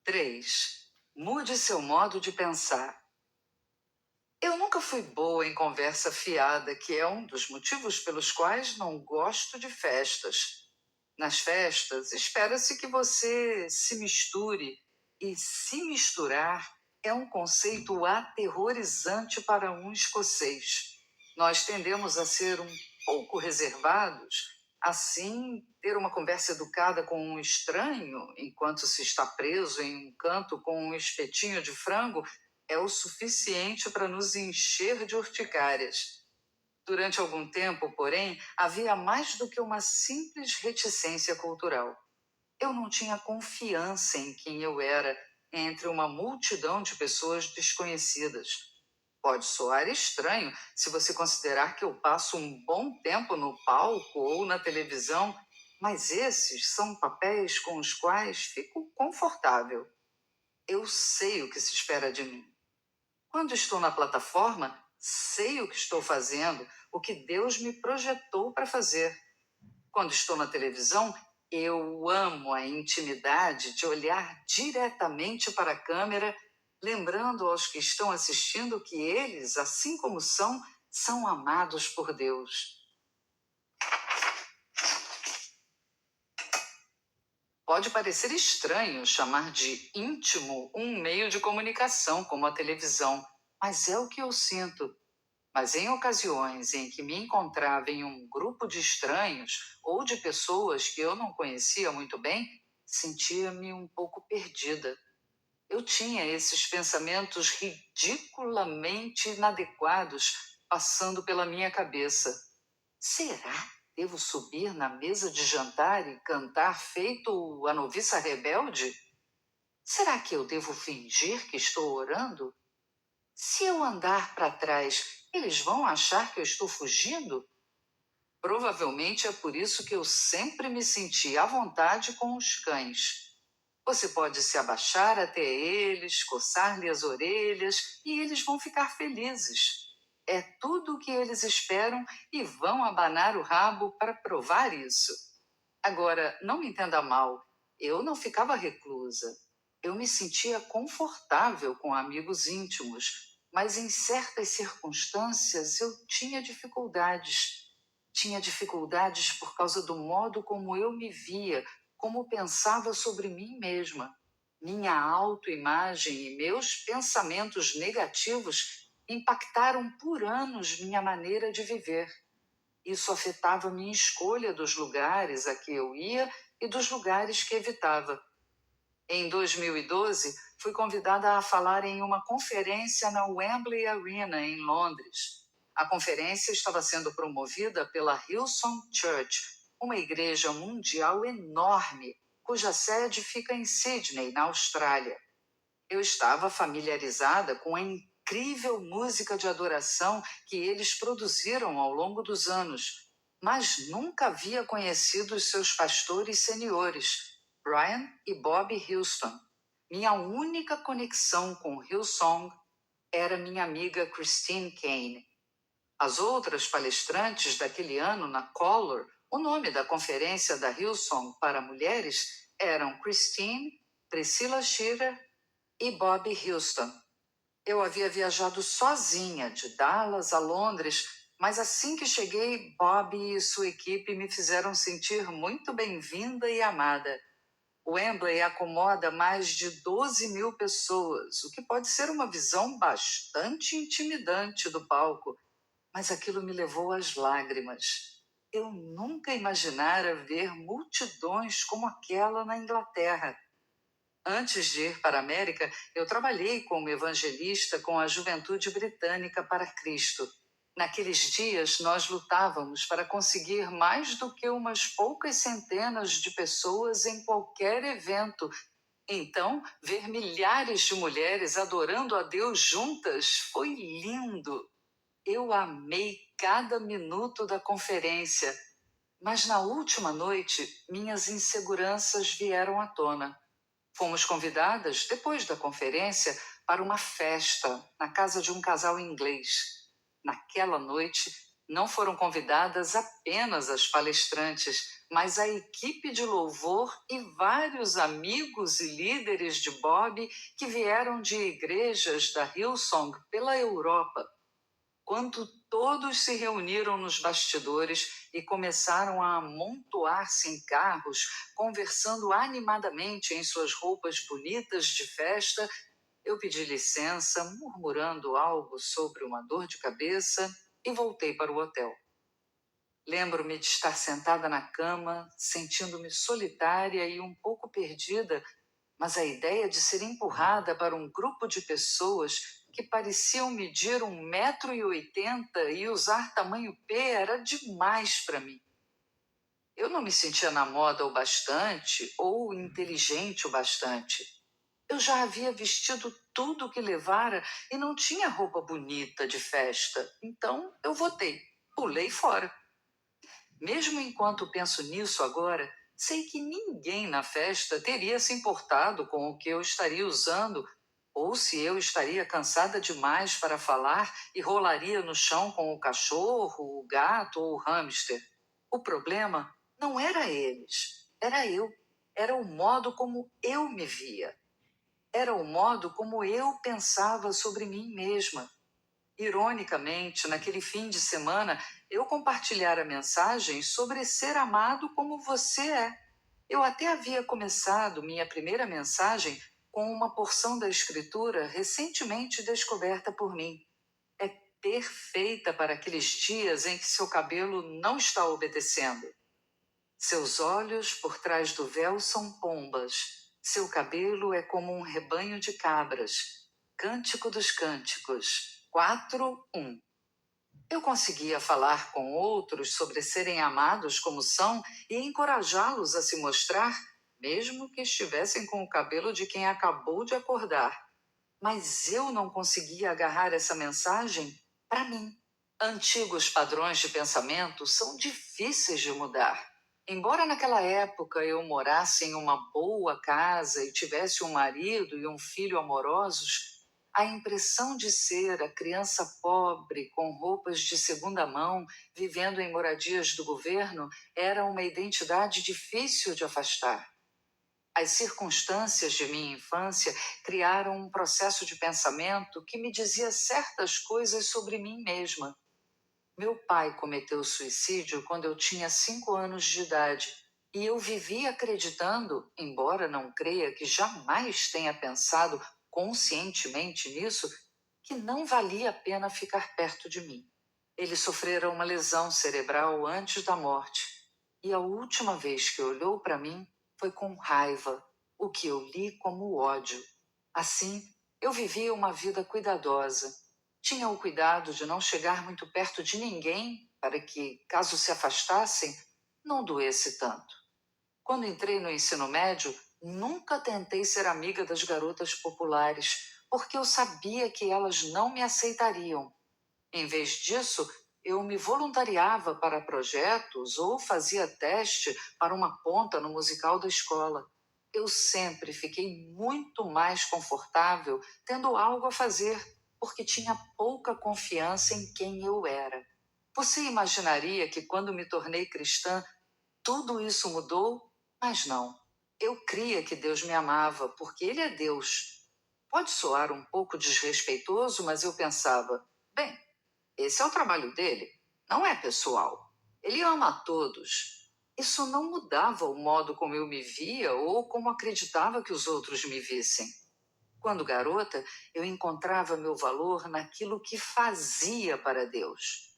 3. Mude seu modo de pensar. Eu nunca fui boa em conversa fiada, que é um dos motivos pelos quais não gosto de festas. Nas festas, espera-se que você se misture, e se misturar é um conceito aterrorizante para um escocês. Nós tendemos a ser um pouco reservados, assim, ter uma conversa educada com um estranho, enquanto se está preso em um canto com um espetinho de frango, é o suficiente para nos encher de urticárias. Durante algum tempo, porém, havia mais do que uma simples reticência cultural. Eu não tinha confiança em quem eu era entre uma multidão de pessoas desconhecidas. Pode soar estranho se você considerar que eu passo um bom tempo no palco ou na televisão, mas esses são papéis com os quais fico confortável. Eu sei o que se espera de mim. Quando estou na plataforma, sei o que estou fazendo, o que Deus me projetou para fazer. Quando estou na televisão, eu amo a intimidade de olhar diretamente para a câmera, lembrando aos que estão assistindo que eles, assim como são amados por Deus. Pode parecer estranho chamar de íntimo um meio de comunicação como a televisão, mas é o que eu sinto. Mas em ocasiões em que me encontrava em um grupo de estranhos ou de pessoas que eu não conhecia muito bem, sentia-me um pouco perdida. Eu tinha esses pensamentos ridiculamente inadequados passando pela minha cabeça. Será que devo subir na mesa de jantar e cantar feito a noviça rebelde? Será que eu devo fingir que estou orando? Se eu andar para trás, eles vão achar que eu estou fugindo? Provavelmente é por isso que eu sempre me senti à vontade com os cães. Você pode se abaixar até eles, coçar-lhe as orelhas e eles vão ficar felizes. É tudo o que eles esperam e vão abanar o rabo para provar isso. Agora, não me entenda mal, eu não ficava reclusa. Eu me sentia confortável com amigos íntimos, mas em certas circunstâncias eu tinha dificuldades. Tinha dificuldades por causa do modo como eu me via, como pensava sobre mim mesma. Minha autoimagem e meus pensamentos negativos impactaram por anos minha maneira de viver. Isso afetava minha escolha dos lugares a que eu ia e dos lugares que evitava. Em 2012, fui convidada a falar em uma conferência na Wembley Arena, em Londres. A conferência estava sendo promovida pela Hillsong Church, uma igreja mundial enorme, cuja sede fica em Sydney, na Austrália. Eu estava familiarizada com a incrível música de adoração que eles produziram ao longo dos anos, mas nunca havia conhecido os seus pastores seniores, Brian e Bob Houston. Minha única conexão com Hillsong era minha amiga Christine Kane. As outras palestrantes daquele ano na Color, o nome da conferência da Hillsong para mulheres, eram Christine, Priscilla Shirer e Bob Houston. Eu havia viajado sozinha de Dallas a Londres, mas assim que cheguei, Bob e sua equipe me fizeram sentir muito bem-vinda e amada. Wembley acomoda mais de 12.000 pessoas, o que pode ser uma visão bastante intimidante do palco, mas aquilo me levou às lágrimas. Eu nunca imaginara ver multidões como aquela na Inglaterra. Antes de ir para a América, eu trabalhei como evangelista com a Juventude Britânica para Cristo. Naqueles dias, nós lutávamos para conseguir mais do que umas poucas centenas de pessoas em qualquer evento. Então, ver milhares de mulheres adorando a Deus juntas foi lindo. Eu amei cada minuto da conferência, mas na última noite, minhas inseguranças vieram à tona. Fomos convidadas, depois da conferência, para uma festa na casa de um casal inglês. Naquela noite, Não foram convidadas apenas as palestrantes, mas a equipe de louvor e vários amigos e líderes de Bob que vieram de igrejas da Hillsong pela Europa. Quando todos se reuniram nos bastidores e começaram a amontoar-se em carros, conversando animadamente em suas roupas bonitas de festa, eu pedi licença, murmurando algo sobre uma dor de cabeça, e voltei para o hotel. Lembro-me de estar sentada na cama, sentindo-me solitária e um pouco perdida, mas a ideia de ser empurrada para um grupo de pessoas que pareciam medir 1,80 m e usar tamanho P era demais para mim. Eu não me sentia na moda o bastante ou inteligente o bastante. Eu já havia vestido tudo o que levara e não tinha roupa bonita de festa, então eu votei, pulei fora. Mesmo enquanto penso nisso agora, sei que ninguém na festa teria se importado com o que eu estaria usando, ou se eu estaria cansada demais para falar e rolaria no chão com o cachorro, o gato ou o hamster. O problema não era eles, era eu. Era o modo como eu me via. Era o modo como eu pensava sobre mim mesma. Ironicamente, naquele fim de semana, eu compartilhara mensagens sobre ser amado como você é. Eu até havia começado minha primeira mensagem com uma porção da escritura recentemente descoberta por mim. É perfeita para aqueles dias em que seu cabelo não está obedecendo. Seus olhos por trás do véu são pombas. Seu cabelo é como um rebanho de cabras. Cântico dos Cânticos 4:1. Eu conseguia falar com outros sobre serem amados como são e encorajá-los a se mostrar, mesmo que estivessem com o cabelo de quem acabou de acordar. Mas eu não conseguia agarrar essa mensagem para mim. Antigos padrões de pensamento são difíceis de mudar. Embora naquela época eu morasse em uma boa casa e tivesse um marido e um filho amorosos, a impressão de ser a criança pobre com roupas de segunda mão, vivendo em moradias do governo, era uma identidade difícil de afastar. As circunstâncias de minha infância criaram um processo de pensamento que me dizia certas coisas sobre mim mesma. Meu pai cometeu suicídio quando eu tinha 5 anos de idade, e eu vivi acreditando, embora não creia que jamais tenha pensado conscientemente nisso, que não valia a pena ficar perto de mim. Ele sofrera uma lesão cerebral antes da morte, e a última vez que olhou para mim foi com raiva, o que eu li como ódio. Assim, eu vivia uma vida cuidadosa. Tinha o cuidado de não chegar muito perto de ninguém para que, caso se afastassem, não doesse tanto. Quando entrei no ensino médio, nunca tentei ser amiga das garotas populares, porque eu sabia que elas não me aceitariam. Em vez disso, eu me voluntariava para projetos ou fazia teste para uma ponta no musical da escola. Eu sempre fiquei muito mais confortável tendo algo a fazer, porque tinha pouca confiança em quem eu era. Você imaginaria que quando me tornei cristã, tudo isso mudou? Mas não. Eu cria que Deus me amava, porque Ele é Deus. Pode soar um pouco desrespeitoso, mas eu pensava, bem, esse é o trabalho dele, não é pessoal. Ele ama a todos. Isso não mudava o modo como eu me via ou como acreditava que os outros me vissem. Quando garota, eu encontrava meu valor naquilo que fazia para Deus.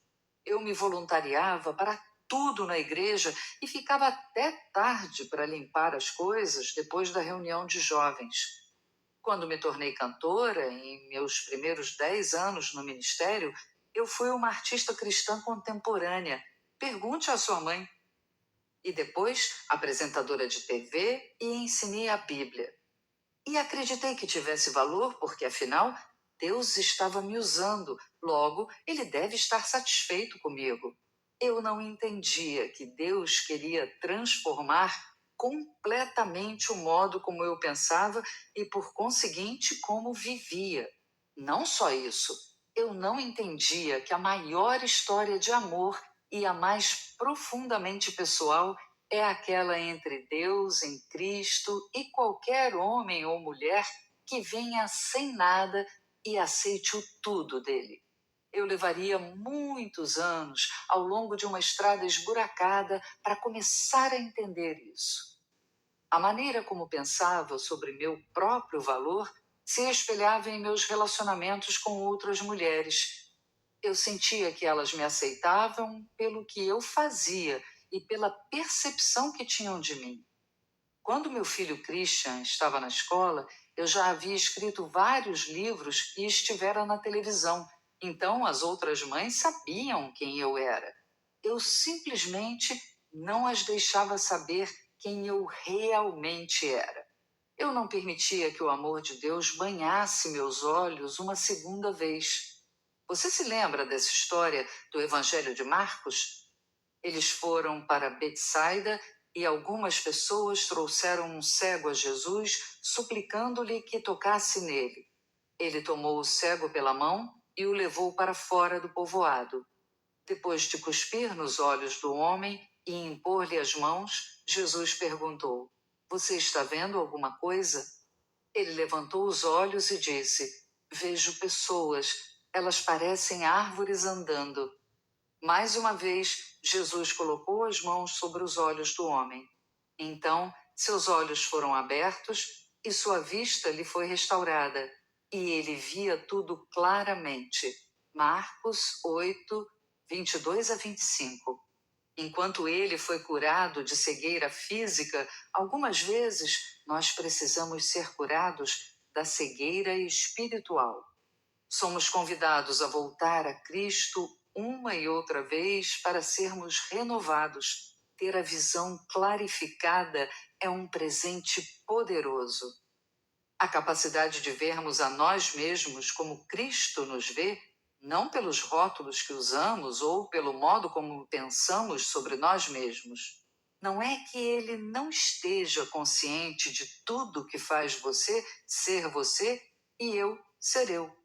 Eu me voluntariava para tudo na igreja e ficava até tarde para limpar as coisas depois da reunião de jovens. Quando me tornei cantora, em meus primeiros 10 anos no ministério, eu fui uma artista cristã contemporânea. Pergunte à sua mãe. E depois, apresentadora de TV e ensinei a Bíblia. E acreditei que tivesse valor, porque afinal, Deus estava me usando. Logo, Ele deve estar satisfeito comigo. Eu não entendia que Deus queria transformar completamente o modo como eu pensava e, por conseguinte, como vivia. Não só isso, eu não entendia que a maior história de amor e a mais profundamente pessoal é aquela entre Deus em Cristo e qualquer homem ou mulher que venha sem nada e aceite o tudo dele. Eu levaria muitos anos ao longo de uma estrada esburacada para começar a entender isso. A maneira como pensava sobre meu próprio valor se espelhava em meus relacionamentos com outras mulheres. Eu sentia que elas me aceitavam pelo que eu fazia e pela percepção que tinham de mim. Quando meu filho Christian estava na escola, eu já havia escrito vários livros e estivera na televisão, então as outras mães sabiam quem eu era. Eu simplesmente não as deixava saber quem eu realmente era. Eu não permitia que o amor de Deus banhasse meus olhos uma segunda vez. Você se lembra dessa história do Evangelho de Marcos? Eles foram para Betsaida e algumas pessoas trouxeram um cego a Jesus, suplicando-lhe que tocasse nele. Ele tomou o cego pela mão e o levou para fora do povoado. Depois de cuspir nos olhos do homem e impor-lhe as mãos, Jesus perguntou: Você está vendo alguma coisa? Ele levantou os olhos e disse: Vejo pessoas, elas parecem árvores andando. Mais uma vez, Jesus colocou as mãos sobre os olhos do homem. Então, seus olhos foram abertos e sua vista lhe foi restaurada, e ele via tudo claramente. Marcos 8, 22 a 25. Enquanto ele foi curado de cegueira física, algumas vezes nós precisamos ser curados da cegueira espiritual. Somos convidados a voltar a Cristo uma e outra vez para sermos renovados. Ter a visão clarificada é um presente poderoso. A capacidade de vermos a nós mesmos como Cristo nos vê, não pelos rótulos que usamos ou pelo modo como pensamos sobre nós mesmos. Não é que ele não esteja consciente de tudo que faz você ser você e eu ser eu.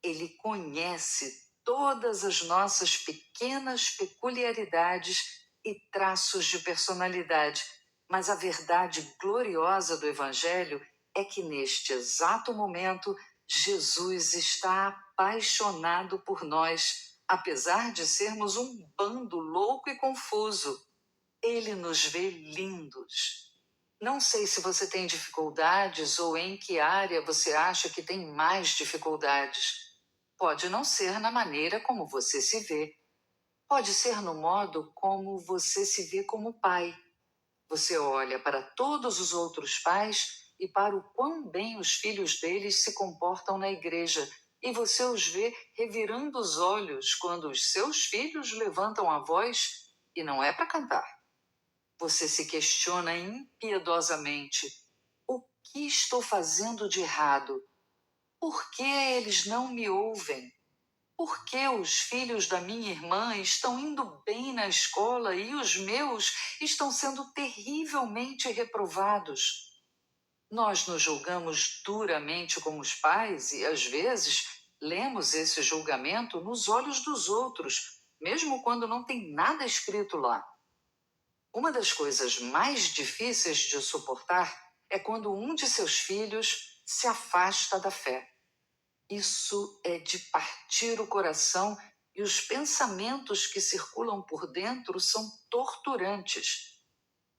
Ele conhece todas as nossas pequenas peculiaridades e traços de personalidade, mas a verdade gloriosa do Evangelho é que neste exato momento Jesus está apaixonado por nós, apesar de sermos um bando louco e confuso. Ele nos vê lindos. Não sei se você tem dificuldades ou em que área você acha que tem mais dificuldades. Pode não ser na maneira como você se vê. Pode ser no modo como você se vê como pai. Você olha para todos os outros pais e para o quão bem os filhos deles se comportam na igreja, e você os vê revirando os olhos quando os seus filhos levantam a voz, e não é para cantar. Você se questiona impiedosamente: o que estou fazendo de errado? Por que eles não me ouvem? Por que os filhos da minha irmã estão indo bem na escola e os meus estão sendo terrivelmente reprovados? Nós nos julgamos duramente como os pais e, às vezes, lemos esse julgamento nos olhos dos outros, mesmo quando não tem nada escrito lá. Uma das coisas mais difíceis de suportar é quando um de seus filhos se afasta da fé. Isso é de partir o coração e os pensamentos que circulam por dentro são torturantes.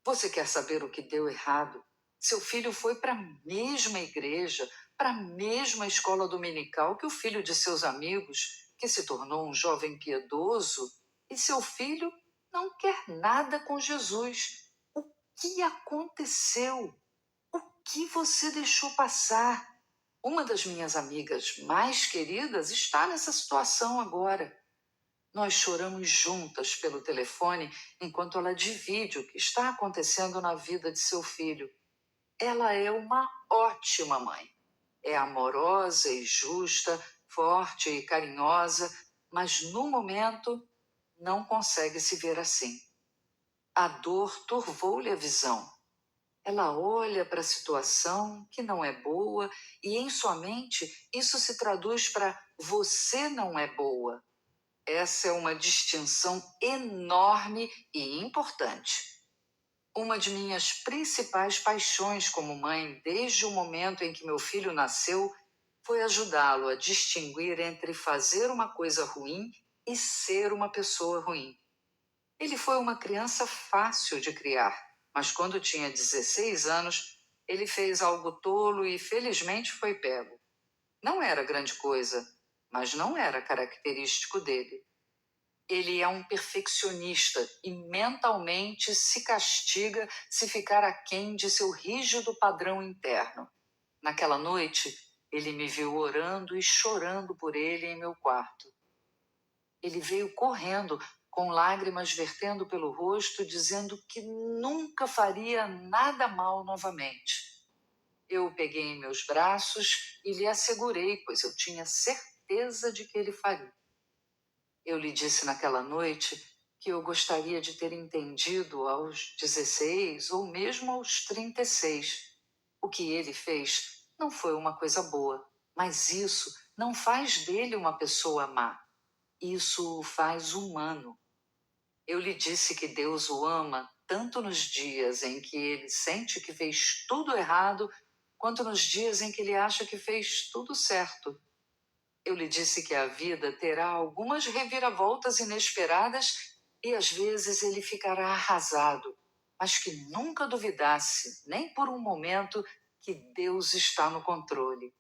Você quer saber o que deu errado? Seu filho foi para a mesma igreja, para a mesma escola dominical que o filho de seus amigos, que se tornou um jovem piedoso, e seu filho não quer nada com Jesus. O que aconteceu? O que você deixou passar? Uma das minhas amigas mais queridas está nessa situação agora. Nós choramos juntas pelo telefone enquanto ela divide o que está acontecendo na vida de seu filho. Ela é uma ótima mãe. É amorosa e justa, forte e carinhosa, mas no momento não consegue se ver assim. A dor turvou-lhe a visão. Ela olha para a situação que não é boa e em sua mente isso se traduz para você não é boa. Essa é uma distinção enorme e importante. Uma de minhas principais paixões como mãe, desde o momento em que meu filho nasceu, foi ajudá-lo a distinguir entre fazer uma coisa ruim e ser uma pessoa ruim. Ele foi uma criança fácil de criar, mas quando tinha 16 anos, ele fez algo tolo e felizmente foi pego. Não era grande coisa, mas não era característico dele. Ele é um perfeccionista e mentalmente se castiga se ficar aquém de seu rígido padrão interno. Naquela noite, ele me viu orando e chorando por ele em meu quarto. Ele veio correndo, com lágrimas vertendo pelo rosto, dizendo que nunca faria nada mal novamente. Eu o peguei em meus braços e lhe assegurei, pois eu tinha certeza de que ele faria. Eu lhe disse naquela noite que eu gostaria de ter entendido aos 16 ou mesmo aos 36. O que ele fez não foi uma coisa boa, mas isso não faz dele uma pessoa má. Isso o faz humano. Eu lhe disse que Deus o ama tanto nos dias em que ele sente que fez tudo errado, quanto nos dias em que ele acha que fez tudo certo. Eu lhe disse que a vida terá algumas reviravoltas inesperadas e às vezes ele ficará arrasado, mas que nunca duvidasse, nem por um momento, que Deus está no controle.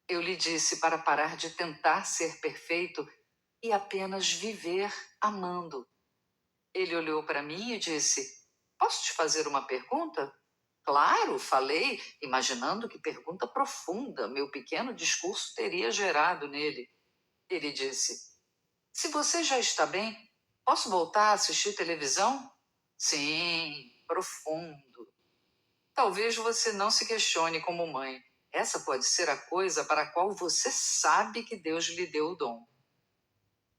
Eu lhe disse para parar de tentar ser perfeito e apenas viver amando. Ele olhou para mim e disse: Posso te fazer uma pergunta? Claro, falei, imaginando que pergunta profunda meu pequeno discurso teria gerado nele. Ele disse: Se você já está bem, posso voltar a assistir televisão? Sim, profundo. Talvez você não se questione como mãe. Essa pode ser a coisa para a qual você sabe que Deus lhe deu o dom.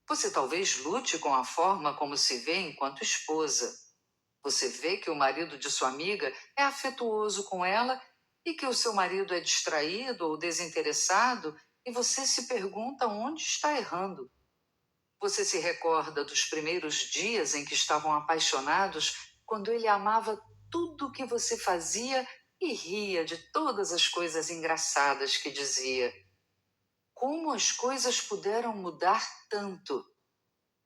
Você talvez lute com a forma como se vê enquanto esposa. Você vê que o marido de sua amiga é afetuoso com ela e que o seu marido é distraído ou desinteressado e você se pergunta onde está errando. Você se recorda dos primeiros dias em que estavam apaixonados, quando ele amava tudo o que você fazia e ria de todas as coisas engraçadas que dizia. Como as coisas puderam mudar tanto?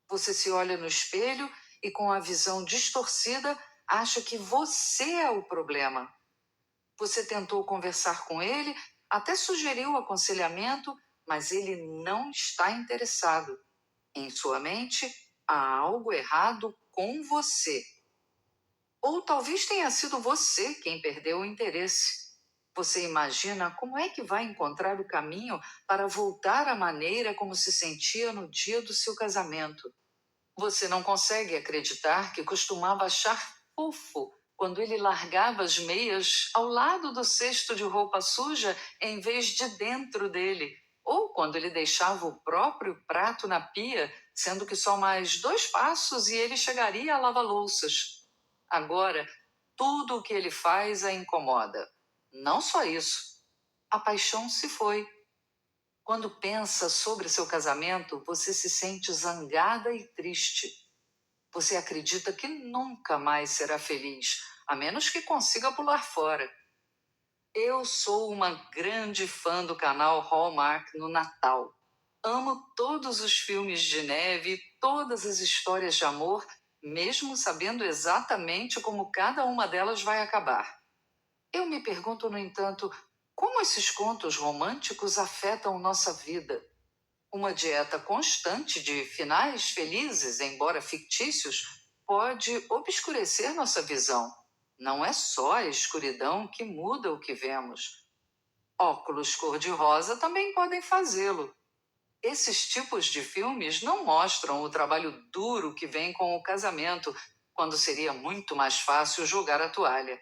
Você se olha no espelho e, com a visão distorcida, acha que você é o problema. Você tentou conversar com ele, até sugeriu aconselhamento, mas ele não está interessado. Em sua mente, há algo errado com você. Ou talvez tenha sido você quem perdeu o interesse. Você imagina como é que vai encontrar o caminho para voltar à maneira como se sentia no dia do seu casamento. Você não consegue acreditar que costumava achar fofo quando ele largava as meias ao lado do cesto de roupa suja em vez de dentro dele, ou quando ele deixava o próprio prato na pia, sendo que só mais 2 passos e ele chegaria a lava-louças. Agora, tudo o que ele faz a incomoda. Não só isso, a paixão se foi. Quando pensa sobre seu casamento, você se sente zangada e triste. Você acredita que nunca mais será feliz, a menos que consiga pular fora. Eu sou uma grande fã do canal Hallmark no Natal. Amo todos os filmes de neve, todas as histórias de amor, mesmo sabendo exatamente como cada uma delas vai acabar. Eu me pergunto, no entanto, como esses contos românticos afetam nossa vida. Uma dieta constante de finais felizes, embora fictícios, pode obscurecer nossa visão. Não é só a escuridão que muda o que vemos. Óculos cor-de-rosa também podem fazê-lo. Esses tipos de filmes não mostram o trabalho duro que vem com o casamento, quando seria muito mais fácil jogar a toalha.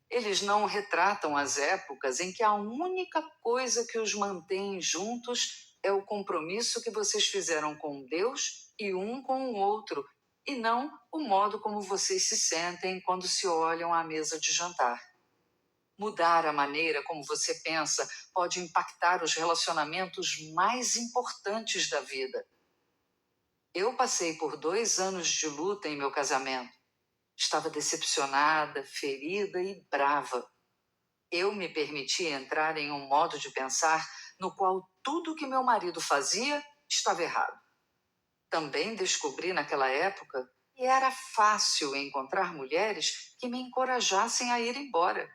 Eles não retratam as épocas em que a única coisa que os mantém juntos é o compromisso que vocês fizeram com Deus e um com o outro, e não o modo como vocês se sentem quando se olham à mesa de jantar. Mudar a maneira como você pensa pode impactar os relacionamentos mais importantes da vida. Eu passei por 2 anos de luta em meu casamento. Estava decepcionada, ferida e brava. Eu me permiti entrar em um modo de pensar no qual tudo que meu marido fazia estava errado. Também descobri naquela época que era fácil encontrar mulheres que me encorajassem a ir embora.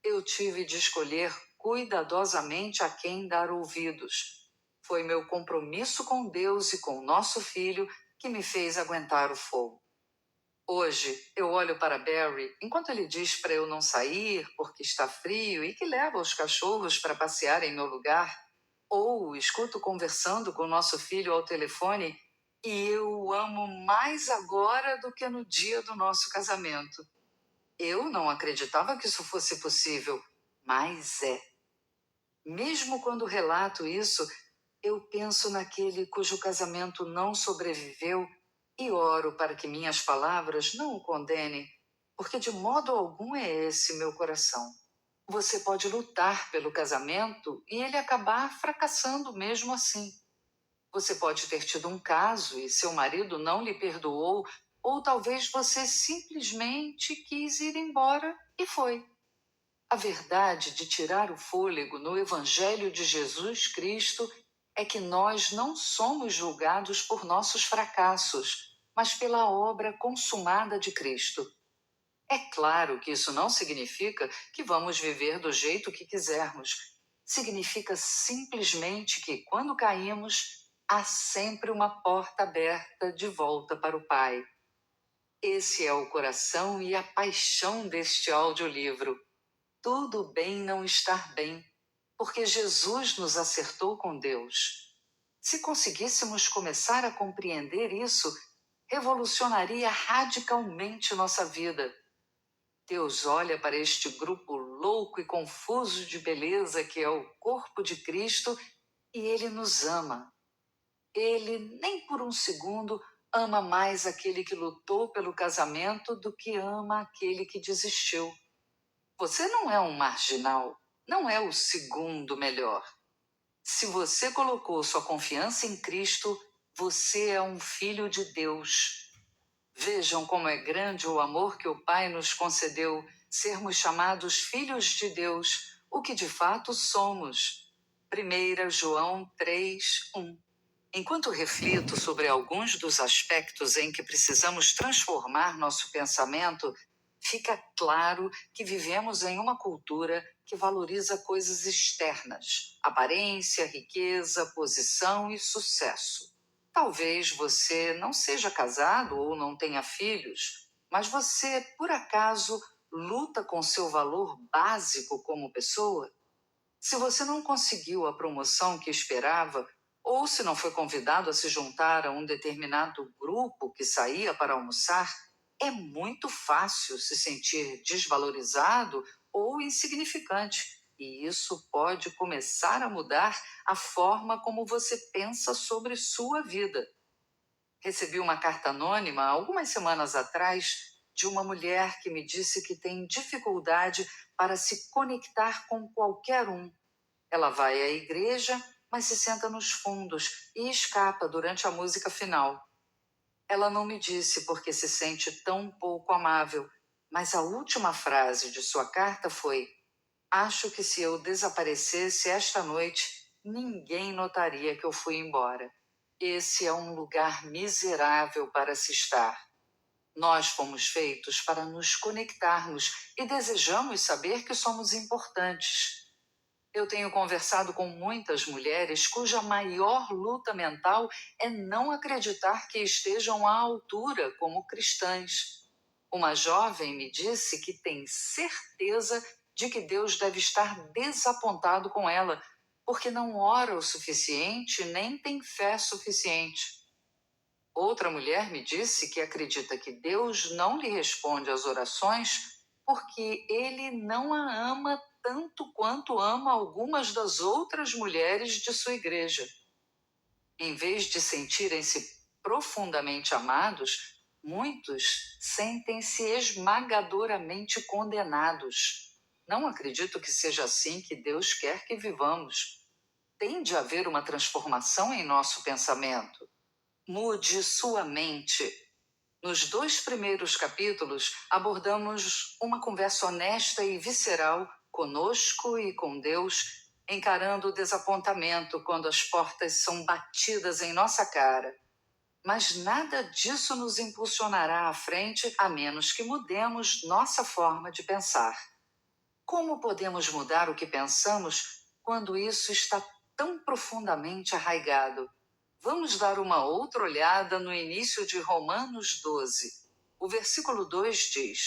Eu tive de escolher cuidadosamente a quem dar ouvidos. Foi meu compromisso com Deus e com nosso filho que me fez aguentar o fogo. Hoje, eu olho para Barry enquanto ele diz para eu não sair porque está frio e que leva os cachorros para passear em meu lugar, ou o escuto conversando com nosso filho ao telefone e eu o amo mais agora do que no dia do nosso casamento. Eu não acreditava que isso fosse possível, mas é. Mesmo quando relato isso, eu penso naquele cujo casamento não sobreviveu e oro para que minhas palavras não o condenem, porque de modo algum é esse meu coração. Você pode lutar pelo casamento e ele acabar fracassando mesmo assim. Você pode ter tido um caso e seu marido não lhe perdoou, ou talvez você simplesmente quis ir embora e foi. A verdade de tirar o fôlego no Evangelho de Jesus Cristo é que nós não somos julgados por nossos fracassos, mas pela obra consumada de Cristo. É claro que isso não significa que vamos viver do jeito que quisermos. Significa simplesmente que, quando caímos, há sempre uma porta aberta de volta para o Pai. Esse é o coração e a paixão deste audiolivro. Tudo bem não estar bem, porque Jesus nos acertou com Deus. Se conseguíssemos começar a compreender isso, revolucionaria radicalmente nossa vida. Deus olha para este grupo louco e confuso de beleza que é o corpo de Cristo e Ele nos ama. Ele, nem por um segundo, ama mais aquele que lutou pelo casamento do que ama aquele que desistiu. Você não é um marginal, não é o segundo melhor. Se você colocou sua confiança em Cristo, você é um filho de Deus. Vejam como é grande o amor que o Pai nos concedeu, sermos chamados filhos de Deus, o que de fato somos. 1 João 3:1. Enquanto reflito sobre alguns dos aspectos em que precisamos transformar nosso pensamento, fica claro que vivemos em uma cultura que valoriza coisas externas: aparência, riqueza, posição e sucesso. Talvez você não seja casado ou não tenha filhos, mas você, por acaso, luta com seu valor básico como pessoa? Se você não conseguiu a promoção que esperava, ou se não foi convidado a se juntar a um determinado grupo que saía para almoçar, é muito fácil se sentir desvalorizado ou insignificante. E isso pode começar a mudar a forma como você pensa sobre sua vida. Recebi uma carta anônima algumas semanas atrás de uma mulher que me disse que tem dificuldade para se conectar com qualquer um. Ela vai à igreja, mas se senta nos fundos e escapa durante a música final. Ela não me disse porque se sente tão pouco amável, mas a última frase de sua carta foi: acho que se eu desaparecesse esta noite, ninguém notaria que eu fui embora. Esse é um lugar miserável para se estar. Nós fomos feitos para nos conectarmos e desejamos saber que somos importantes. Eu tenho conversado com muitas mulheres cuja maior luta mental é não acreditar que estejam à altura como cristãs. Uma jovem me disse que tem certeza de que Deus deve estar desapontado com ela, porque não ora o suficiente nem tem fé suficiente. Outra mulher me disse que acredita que Deus não lhe responde às orações porque ele não a ama tanto quanto ama algumas das outras mulheres de sua igreja. Em vez de sentirem-se profundamente amados, muitos sentem-se esmagadoramente condenados. não acredito que seja assim que Deus quer que vivamos. Tem de haver uma transformação em nosso pensamento. Mude sua mente. Nos 2 primeiros capítulos, abordamos uma conversa honesta e visceral conosco e com Deus, encarando o desapontamento quando as portas são batidas em nossa cara. Mas nada disso nos impulsionará à frente a menos que mudemos nossa forma de pensar. Como podemos mudar o que pensamos quando isso está tão profundamente arraigado? Vamos dar uma outra olhada no início de Romanos 12. O versículo 2 diz: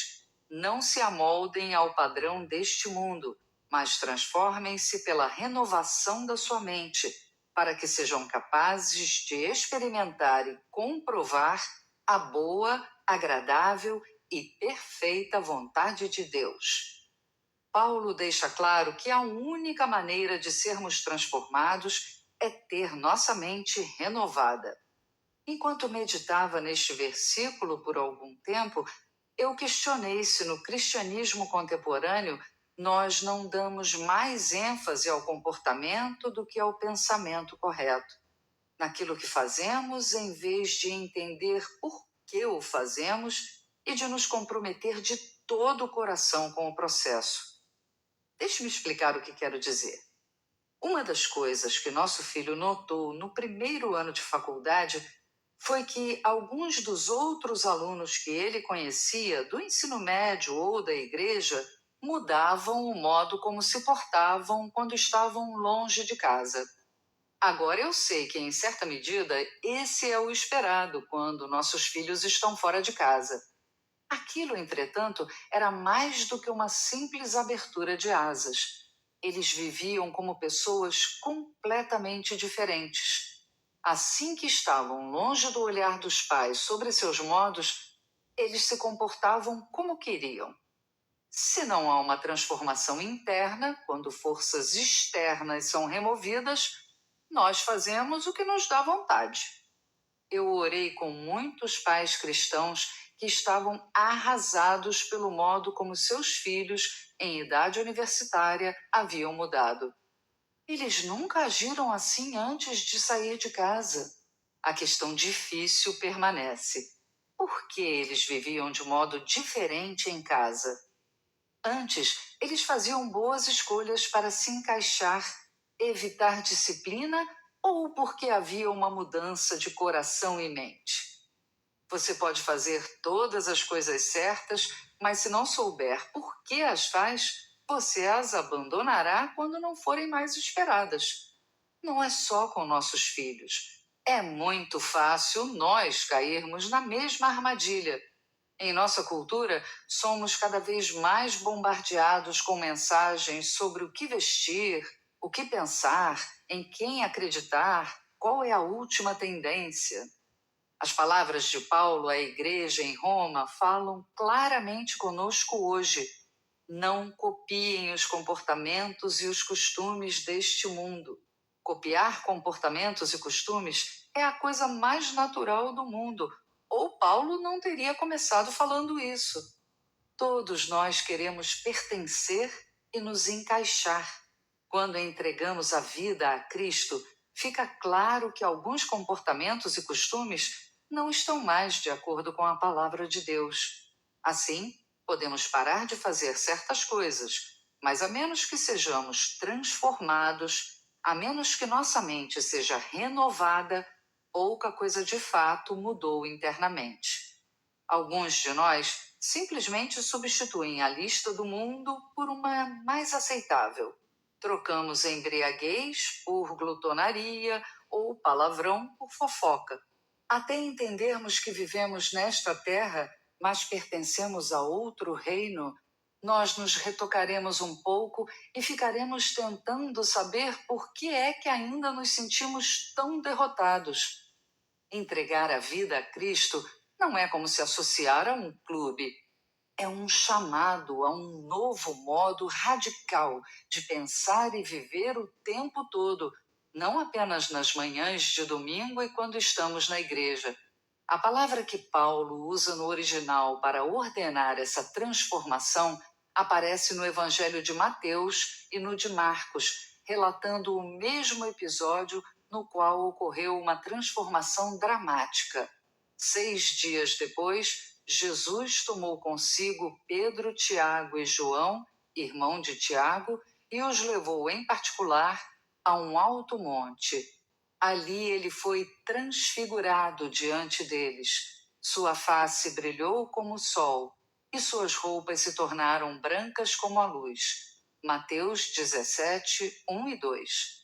Não se amoldem ao padrão deste mundo, mas transformem-se pela renovação da sua mente, para que sejam capazes de experimentar e comprovar a boa, agradável e perfeita vontade de Deus. Paulo deixa claro que a única maneira de sermos transformados é ter nossa mente renovada. Enquanto meditava neste versículo por algum tempo, eu questionei se no cristianismo contemporâneo nós não damos mais ênfase ao comportamento do que ao pensamento correto. Naquilo que fazemos, em vez de entender por que o fazemos e de nos comprometer de todo o coração com o processo. Deixe-me explicar o que quero dizer. Uma das coisas que nosso filho notou no primeiro ano de faculdade foi que alguns dos outros alunos que ele conhecia do ensino médio ou da igreja mudavam o modo como se portavam quando estavam longe de casa. Agora eu sei que, em certa medida, esse é o esperado quando nossos filhos estão fora de casa. Aquilo, entretanto, era mais do que uma simples abertura de asas. Eles viviam como pessoas completamente diferentes. Assim que estavam longe do olhar dos pais sobre seus modos, eles se comportavam como queriam. Se não há uma transformação interna, quando forças externas são removidas, nós fazemos o que nos dá vontade. Eu orei com muitos pais cristãos que estavam arrasados pelo modo como seus filhos, em idade universitária, haviam mudado. Eles nunca agiram assim antes de sair de casa. A questão difícil permanece. Por que eles viviam de modo diferente em casa? Antes, eles faziam boas escolhas para se encaixar, evitar disciplina ou porque havia uma mudança de coração e mente. Você pode fazer todas as coisas certas, mas se não souber por que as faz, você as abandonará quando não forem mais esperadas. Não é só com nossos filhos. É muito fácil nós cairmos na mesma armadilha. Em nossa cultura, somos cada vez mais bombardeados com mensagens sobre o que vestir, o que pensar, em quem acreditar, qual é a última tendência. As palavras de Paulo à igreja em Roma falam claramente conosco hoje. Não copiem os comportamentos e os costumes deste mundo. Copiar comportamentos e costumes é a coisa mais natural do mundo, ou Paulo não teria começado falando isso. Todos nós queremos pertencer e nos encaixar. Quando entregamos a vida a Cristo, fica claro que alguns comportamentos e costumes não estão mais de acordo com a palavra de Deus. Assim, podemos parar de fazer certas coisas, mas a menos que sejamos transformados, a menos que nossa mente seja renovada, pouca coisa de fato mudou internamente. Alguns de nós simplesmente substituem a lista do mundo por uma mais aceitável. Trocamos embriaguez por glutonaria ou palavrão por fofoca. Até entendermos que vivemos nesta terra, mas pertencemos a outro reino, nós nos retocaremos um pouco e ficaremos tentando saber por que é que ainda nos sentimos tão derrotados. Entregar a vida a Cristo não é como se associar a um clube. É um chamado a um novo modo radical de pensar e viver o tempo todo, não apenas nas manhãs de domingo e quando estamos na igreja. A palavra que Paulo usa no original para ordenar essa transformação Aparece no Evangelho de Mateus e no de Marcos, relatando o mesmo episódio no qual ocorreu uma transformação dramática. 6 dias depois, Jesus tomou consigo Pedro, Tiago e João, irmão de Tiago, e os levou em particular a um alto monte. Ali ele foi transfigurado diante deles. Sua face brilhou como o sol, e suas roupas se tornaram brancas como a luz. Mateus 17, 1 e 2.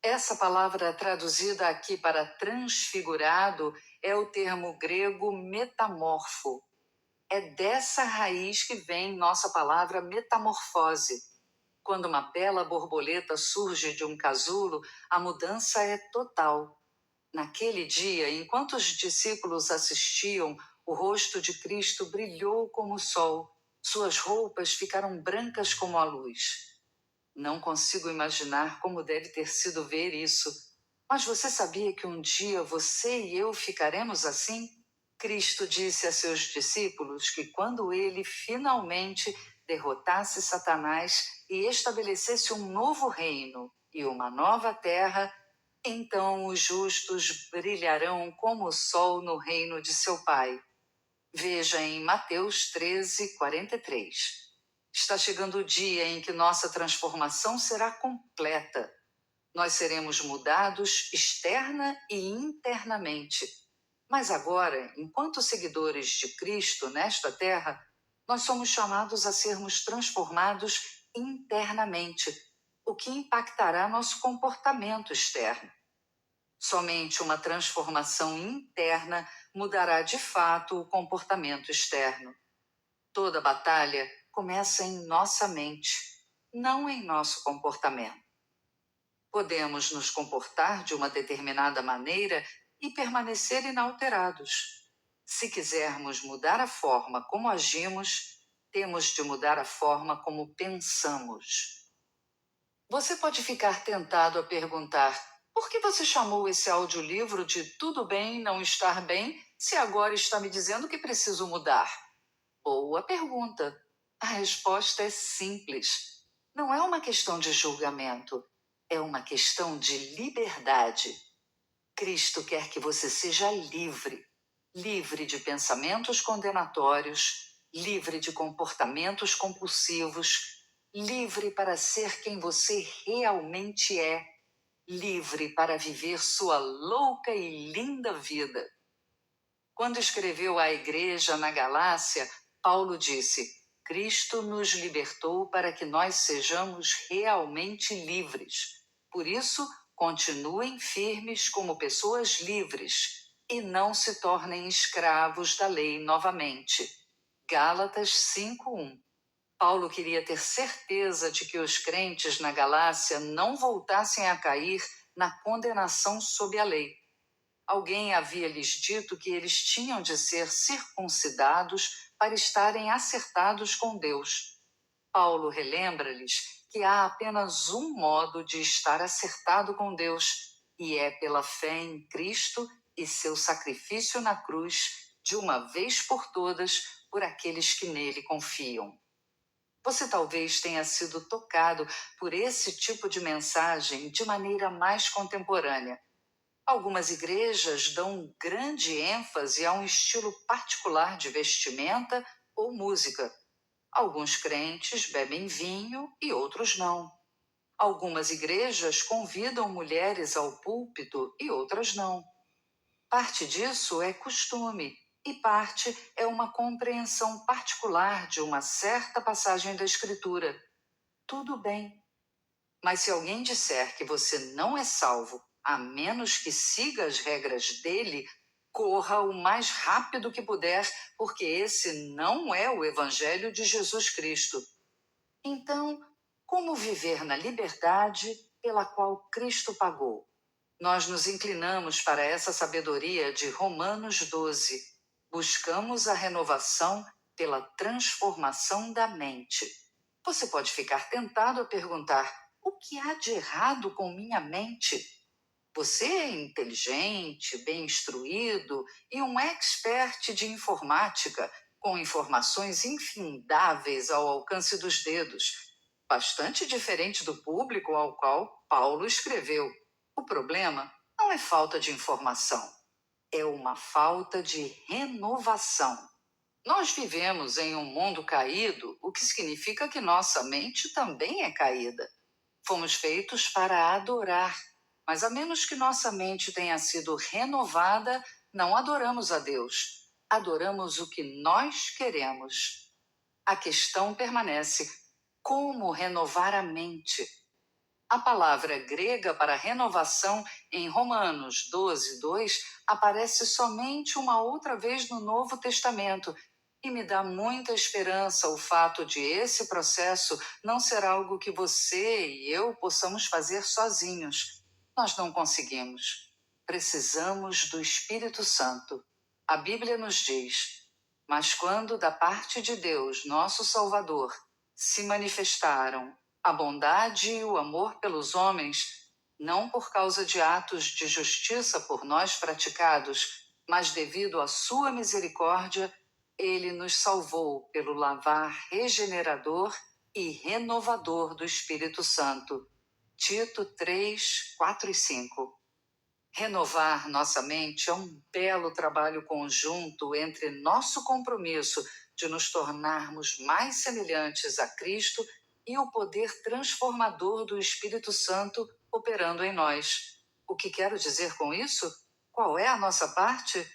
Essa palavra traduzida aqui para transfigurado é o termo grego metamorfo. É dessa raiz que vem nossa palavra metamorfose. Quando uma bela borboleta surge de um casulo, a mudança é total. Naquele dia, enquanto os discípulos assistiam, o rosto de Cristo brilhou como o sol. Suas roupas ficaram brancas como a luz. Não consigo imaginar como deve ter sido ver isso. Mas você sabia que um dia você e eu ficaremos assim? Cristo disse a seus discípulos que quando ele finalmente derrotasse Satanás e estabelecesse um novo reino e uma nova terra, então os justos brilharão como o sol no reino de seu Pai. Veja em Mateus 13, 43. Está chegando o dia em que nossa transformação será completa. Nós seremos mudados externa e internamente. Mas agora, enquanto seguidores de Cristo nesta terra, nós somos chamados a sermos transformados internamente, o que impactará nosso comportamento externo. Somente uma transformação interna mudará de fato o comportamento externo. Toda batalha começa em nossa mente, não em nosso comportamento. Podemos nos comportar de uma determinada maneira e permanecer inalterados. Se quisermos mudar a forma como agimos, temos de mudar a forma como pensamos. Você pode ficar tentado a perguntar: por que você chamou esse audiolivro de Tudo Bem Não Estar Bem, se agora está me dizendo que preciso mudar? Boa pergunta. A resposta é simples. Não é uma questão de julgamento, é uma questão de liberdade. Cristo quer que você seja livre. Livre de pensamentos condenatórios, livre de comportamentos compulsivos, livre para ser quem você realmente é, livre para viver sua louca e linda vida. Quando escreveu à igreja na Galácia, Paulo disse: Cristo nos libertou para que nós sejamos realmente livres. Por isso, continuem firmes como pessoas livres e não se tornem escravos da lei novamente. Gálatas 5:1. Paulo queria ter certeza de que os crentes na Galácia não voltassem a cair na condenação sob a lei. Alguém havia lhes dito que eles tinham de ser circuncidados para estarem acertados com Deus. Paulo relembra-lhes que há apenas um modo de estar acertado com Deus, e é pela fé em Cristo e seu sacrifício na cruz, de uma vez por todas, por aqueles que nele confiam. Você talvez tenha sido tocado por esse tipo de mensagem de maneira mais contemporânea. Algumas igrejas dão grande ênfase a um estilo particular de vestimenta ou música. Alguns crentes bebem vinho e outros não. Algumas igrejas convidam mulheres ao púlpito e outras não. Parte disso é costume e parte é uma compreensão particular de uma certa passagem da Escritura. Tudo bem. Mas se alguém disser que você não é salvo, a menos que siga as regras dele, corra o mais rápido que puder, porque esse não é o Evangelho de Jesus Cristo. Então, como viver na liberdade pela qual Cristo pagou? Nós nos inclinamos para essa sabedoria de Romanos 12. Buscamos a renovação pela transformação da mente. Você pode ficar tentado a perguntar: o que há de errado com minha mente? Você é inteligente, bem instruído e um expert de informática. com informações infindáveis ao alcance dos dedos, bastante diferente do público ao qual Paulo escreveu. O problema não é falta de informação, é uma falta de renovação. Nós vivemos em um mundo caído, o que significa que nossa mente também é caída. Fomos feitos para adorar, mas a menos que nossa mente tenha sido renovada, não adoramos a Deus. Adoramos o que nós queremos. A questão permanece: como renovar a mente? A palavra grega para renovação em Romanos 12:2 aparece somente uma outra vez no Novo Testamento e me dá muita esperança o fato de esse processo não ser algo que você e eu possamos fazer sozinhos. Nós não conseguimos. Precisamos do Espírito Santo. A Bíblia nos diz: mas quando da parte de Deus, nosso Salvador, se manifestaram a bondade e o amor pelos homens, não por causa de atos de justiça por nós praticados, mas devido à sua misericórdia, ele nos salvou pelo lavar regenerador e renovador do Espírito Santo. Tito 3, 4 e 5. Renovar nossa mente é um belo trabalho conjunto entre nosso compromisso de nos tornarmos mais semelhantes a Cristo e o poder transformador do Espírito Santo operando em nós. O que quero dizer com isso? Qual é a nossa parte?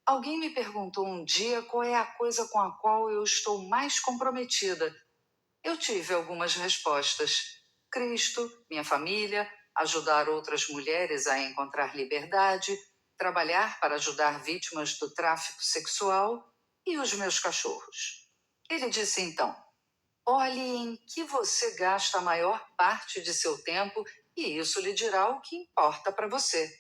Alguém me perguntou um dia qual é a coisa com a qual eu estou mais comprometida. Eu tive algumas respostas: Cristo, minha família, ajudar outras mulheres a encontrar liberdade, trabalhar para ajudar vítimas do tráfico sexual e os meus cachorros. Ele disse então: olhe em que você gasta a maior parte de seu tempo e isso lhe dirá o que importa para você.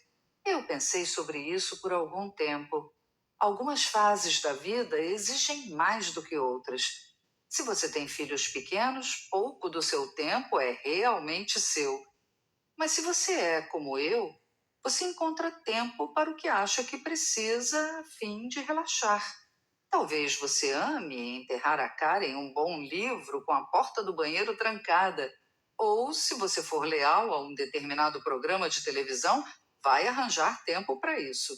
Eu pensei sobre isso por algum tempo. Algumas fases da vida exigem mais do que outras. Se você tem filhos pequenos, pouco do seu tempo é realmente seu. Mas se você é como eu, você encontra tempo para o que acha que precisa a fim de relaxar. Talvez você ame enterrar a cara em um bom livro com a porta do banheiro trancada. Ou, se você for leal a um determinado programa de televisão, vai arranjar tempo para isso.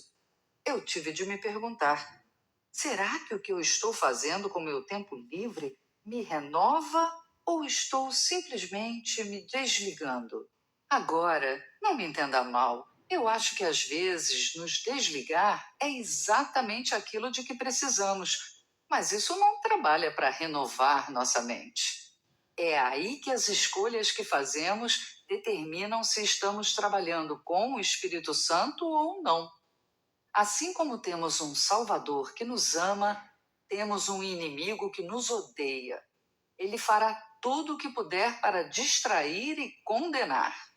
Eu tive de me perguntar: será que o que eu estou fazendo com meu tempo livre me renova ou estou simplesmente me desligando? Agora, não me entenda mal. Eu acho que às vezes nos desligar é exatamente aquilo de que precisamos, mas isso não trabalha para renovar nossa mente. É aí que as escolhas que fazemos determinam se estamos trabalhando com o Espírito Santo ou não. Assim como temos um Salvador que nos ama, temos um inimigo que nos odeia. Ele fará tudo o que puder para distrair e condenar.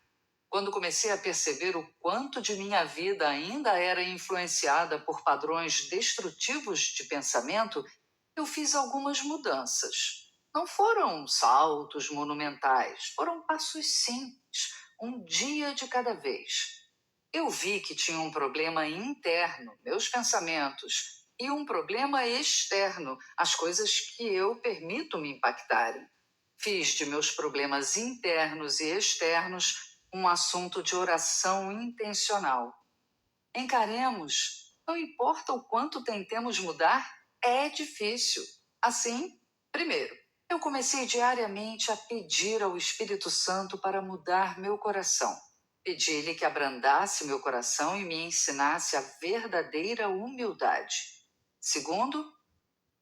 Quando comecei a perceber o quanto de minha vida ainda era influenciada por padrões destrutivos de pensamento, eu fiz algumas mudanças. Não foram saltos monumentais, foram passos simples, um dia de cada vez. Eu vi que tinha um problema interno, meus pensamentos, e um problema externo, as coisas que eu permito me impactarem. Fiz de meus problemas internos e externos um assunto de oração intencional. Encaremos, não importa o quanto tentemos mudar, é difícil. Assim, primeiro, eu comecei diariamente a pedir ao Espírito Santo para mudar meu coração. Pedi-lhe que abrandasse meu coração e me ensinasse a verdadeira humildade. Segundo,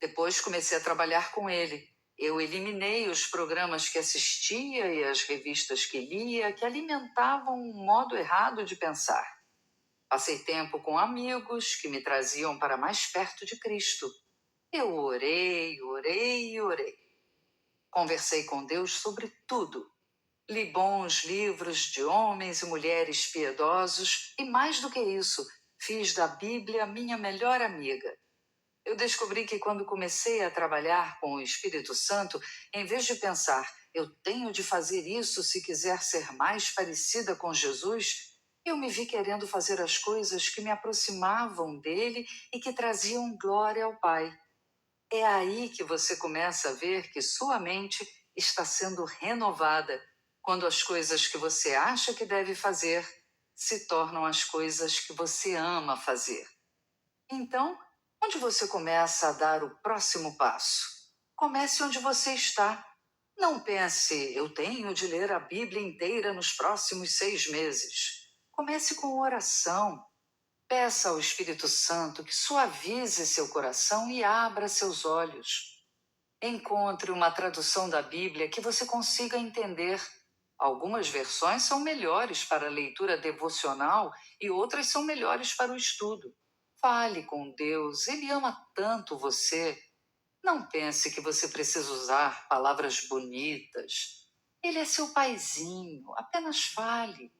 depois comecei a trabalhar com ele. Eu eliminei os programas que assistia e as revistas que lia que alimentavam um modo errado de pensar. Passei tempo com amigos que me traziam para mais perto de Cristo. Eu orei, orei e orei. Conversei com Deus sobre tudo. Li bons livros de homens e mulheres piedosos e, mais do que isso, fiz da Bíblia minha melhor amiga. Eu descobri que quando comecei a trabalhar com o Espírito Santo, em vez de pensar, eu tenho de fazer isso se quiser ser mais parecida com Jesus, eu me vi querendo fazer as coisas que me aproximavam dele e que traziam glória ao Pai. É aí que você começa a ver que sua mente está sendo renovada quando as coisas que você acha que deve fazer se tornam as coisas que você ama fazer. Então, onde você começa a dar o próximo passo? Comece onde você está. Não pense, eu tenho de ler a Bíblia inteira nos próximos 6 meses. Comece com oração. Peça ao Espírito Santo que suavize seu coração e abra seus olhos. Encontre uma tradução da Bíblia que você consiga entender. Algumas versões são melhores para a leitura devocional e outras são melhores para o estudo. Fale com Deus, Ele ama tanto você. Não pense que você precisa usar palavras bonitas. Ele é seu paizinho, apenas fale.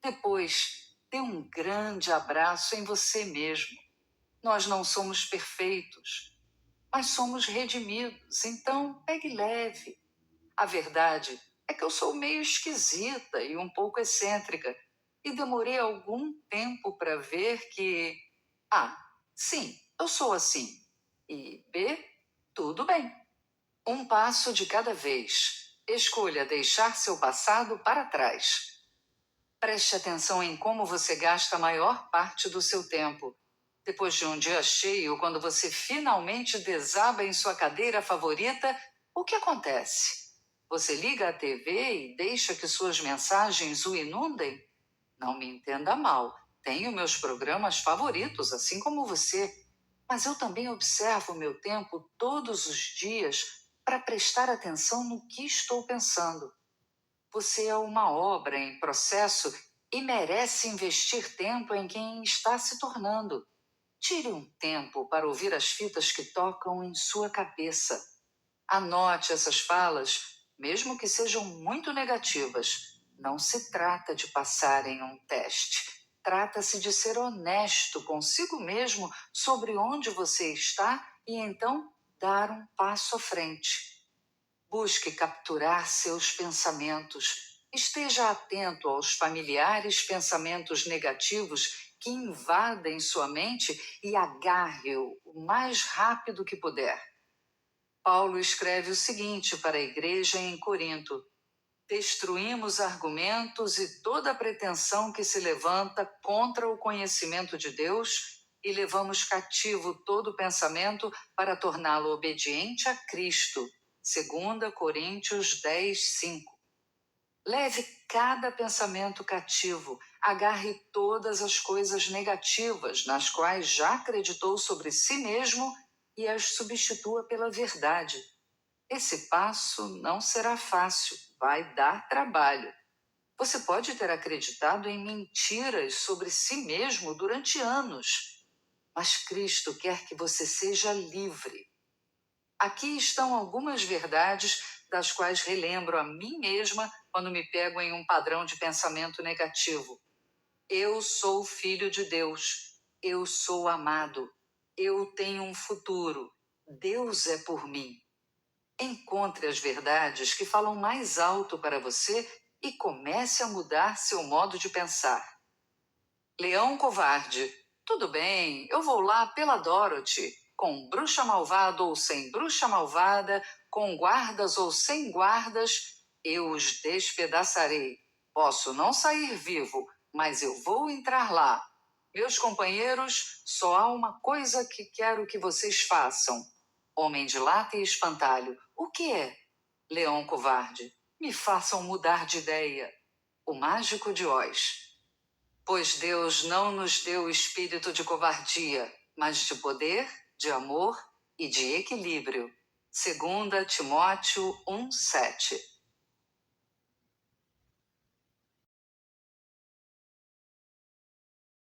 Depois, dê um grande abraço em você mesmo. Nós não somos perfeitos, mas somos redimidos, então pegue leve. A verdade é que eu sou meio esquisita e um pouco excêntrica, e demorei algum tempo para ver que A. Sim, eu sou assim. E B. Tudo bem. Um passo de cada vez. Escolha deixar seu passado para trás. Preste atenção em como você gasta a maior parte do seu tempo. Depois de um dia cheio, quando você finalmente desaba em sua cadeira favorita, o que acontece? Você liga a TV e deixa que suas mensagens o inundem? Não me entenda mal, tenho meus programas favoritos, assim como você, mas eu também observo o meu tempo todos os dias para prestar atenção no que estou pensando. Você é uma obra em processo e merece investir tempo em quem está se tornando. Tire um tempo para ouvir as fitas que tocam em sua cabeça. Anote essas falas, mesmo que sejam muito negativas. Não se trata de passar em um teste. Trata-se de ser honesto consigo mesmo sobre onde você está e então dar um passo à frente. Busque capturar seus pensamentos. Esteja atento aos familiares pensamentos negativos que invadem sua mente e agarre-o o mais rápido que puder. Paulo escreve o seguinte para a igreja em Corinto: destruímos argumentos e toda pretensão que se levanta contra o conhecimento de Deus e levamos cativo todo pensamento para torná-lo obediente a Cristo. 2 Coríntios 10:5. Leve cada pensamento cativo, agarre todas as coisas negativas nas quais já acreditou sobre si mesmo e as substitua pela verdade. Esse passo não será fácil, vai dar trabalho. Você pode ter acreditado em mentiras sobre si mesmo durante anos, mas Cristo quer que você seja livre. Aqui estão algumas verdades das quais relembro a mim mesma quando me pego em um padrão de pensamento negativo. Eu sou filho de Deus. Eu sou amado. Eu tenho um futuro. Deus é por mim. Encontre as verdades que falam mais alto para você e comece a mudar seu modo de pensar. Leão covarde. Tudo bem, eu vou lá pela Dorothy, com bruxa malvada ou sem bruxa malvada, com guardas ou sem guardas, eu os despedaçarei. Posso não sair vivo, mas eu vou entrar lá. Meus companheiros, só há uma coisa que quero que vocês façam. Homem de lata e espantalho. O que é? Leão covarde. Me façam mudar de ideia. O mágico de Oz. Pois Deus não nos deu o espírito de covardia, mas de poder, de amor e de equilíbrio. 2 Timóteo 1:7.